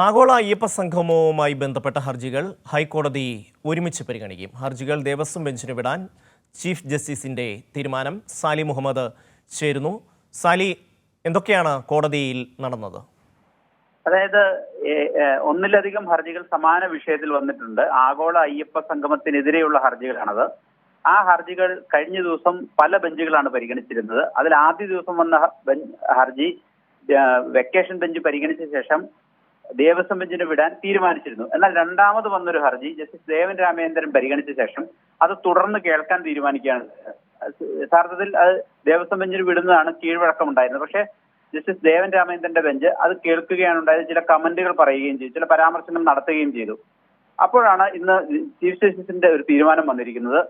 ആഗോള അയ്യപ്പ സംഗമവുമായി ബന്ധപ്പെട്ട ഹർജികൾ ഹൈക്കോടതി ഒരുമിച്ച് പരിഗണിക്കും. ഹർജികൾ ദേവസ്വം ബെഞ്ചിന് വിടാൻ ചീഫ് ജസ്റ്റിസിന്റെ തീരുമാനം. സാലി മുഹമ്മദ് ചേരുന്നു. സാലി, എന്തൊക്കെയാണ് കോടതിയിൽ നടന്നത്? അതായത് ഒന്നിലധികം ഹർജികൾ സമാന വിഷയത്തിൽ വന്നിട്ടുണ്ട്. ആഗോള അയ്യപ്പ സംഗമത്തിനെതിരെയുള്ള ഹർജികളാണത്. ആ ഹർജികൾ കഴിഞ്ഞ ദിവസം പല ബെഞ്ചുകളാണ് പരിഗണിച്ചിരുന്നത്. അതിൽ ആദ്യ ദിവസം വന്ന ഹർജി വെക്കേഷൻ ബെഞ്ച് പരിഗണിച്ച ശേഷം ദേവസ്വം ബെഞ്ചിന് വിടാൻ തീരുമാനിച്ചിരുന്നു. എന്നാൽ രണ്ടാമത് വന്നൊരു ഹർജി ജസ്റ്റിസ് ദേവൻ രാമചന്ദ്രൻ പരിഗണിച്ച ശേഷം അത് തുടർന്ന് കേൾക്കാൻ തീരുമാനിക്കുകയാണ്. യഥാർത്ഥത്തിൽ അത് ദേവസ്വം ബെഞ്ചിന് വിടുന്നതാണ് കീഴ്വഴക്കമുണ്ടായിരുന്നത്. പക്ഷേ ജസ്റ്റിസ് ദേവൻ രാമചന്ദ്രന്റെ ബെഞ്ച് അത് കേൾക്കുകയാണ് ഉണ്ടായത്. ചില കമന്റുകൾ പറയുകയും ചെയ്തു, ചില പരാമർശങ്ങൾ നടത്തുകയും ചെയ്തു. അപ്പോഴാണ് ഇന്ന് ചീഫ് ജസ്റ്റിസിന്റെ ഒരു തീരുമാനം വന്നിരിക്കുന്നത്.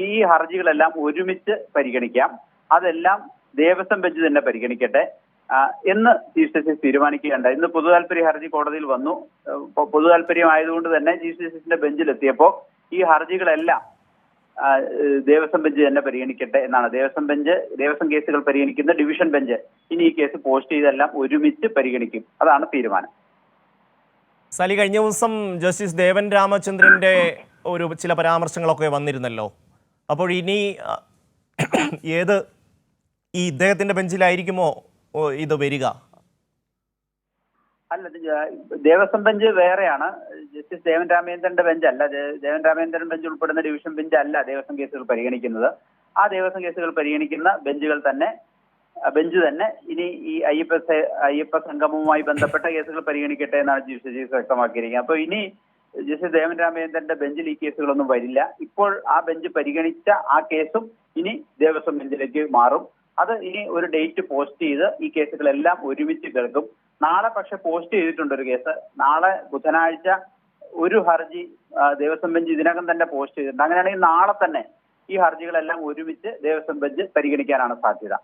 ഈ ഹർജികളെല്ലാം ഒരുമിച്ച് പരിഗണിക്കാം, അതെല്ലാം ദേവസ്വം ബെഞ്ച് തന്നെ പരിഗണിക്കട്ടെ എന്ന് ചീഫ് ജസ്റ്റിസ് തീരുമാനിക്കുകയുണ്ടായി. ഇന്ന് പൊതുതാൽപര്യ ഹർജി കോടതിയിൽ വന്നു. പൊതുതാൽപര്യം ആയതുകൊണ്ട് തന്നെ ചീഫ് ജസ്റ്റിസിന്റെ ബെഞ്ചിലെത്തിയപ്പോൾ ഈ ഹർജികളെല്ലാം ദേവസ്വം ബെഞ്ച് തന്നെ പരിഗണിക്കട്ടെ എന്നാണ്. ദേവസ്വം കേസുകൾ പരിഗണിക്കുന്ന ഡിവിഷൻ ബെഞ്ച് ഇനി ഈ കേസ് പോസ്റ്റ് ചെയ്തെല്ലാം ഒരുമിച്ച് പരിഗണിക്കും. അതാണ് തീരുമാനം. സാലി, കഴിഞ്ഞ ദിവസം ജസ്റ്റിസ് ദേവൻ രാമചന്ദ്രന്റെ ചില പരാമർശങ്ങളൊക്കെ വന്നിരുന്നല്ലോ. അപ്പോൾ ഇനി ഇദ്ദേഹത്തിന്റെ ബെഞ്ചിലായിരിക്കുമോ ഇത് വരിക? അല്ല, ദേവസ്വം ബെഞ്ച് വേറെയാണ്. ജസ്റ്റിസ് ദേവൻ രാമചന്ദ്രന്റെ ബെഞ്ച് അല്ല. ദേവൻ രാമചന്ദ്രൻ ബെഞ്ച് ഉൾപ്പെടുന്ന ഡിവിഷൻ ബെഞ്ച് അല്ല ദേവസ്വം കേസുകൾ പരിഗണിക്കുന്നത്. ആ ദേവസ്വം കേസുകൾ പരിഗണിക്കുന്ന ബെഞ്ച് തന്നെ ഇനി ഈ അയ്യപ്പ സംഗമവുമായി ബന്ധപ്പെട്ട കേസുകൾ പരിഗണിക്കട്ടെ എന്നാണ് ചീഫ് ജസ്റ്റിസ് വ്യക്തമാക്കിയിരിക്കുന്നത്. അപ്പൊ ഇനി ജസ്റ്റിസ് ദേവൻ രാമചന്ദ്രന്റെ ബെഞ്ചിൽ ഈ കേസുകളൊന്നും വരില്ല. ഇപ്പോൾ ആ ബെഞ്ച് പരിഗണിച്ച ആ കേസും ഇനി ദേവസ്വം ബെഞ്ചിലേക്ക് മാറും. അത് ഇനി ഒരു ഡേറ്റ് പോസ്റ്റ് ചെയ്ത് ഈ കേസുകളെല്ലാം ഒരുമിച്ച് കേൾക്കും. നാളെ പക്ഷെ പോസ്റ്റ് ചെയ്തിട്ടുണ്ട് ഒരു കേസ്. നാളെ ബുധനാഴ്ച ഒരു ഹർജി ദേവസ്വം ബെഞ്ച് ഇതിനകം തന്നെ പോസ്റ്റ് ചെയ്തിട്ടുണ്ട്. അങ്ങനെയാണെങ്കിൽ നാളെ തന്നെ ഈ ഹർജികളെല്ലാം ഒരുമിച്ച് ദേവസ്വം ബെഞ്ച് പരിഗണിക്കാനാണ് സാധ്യത.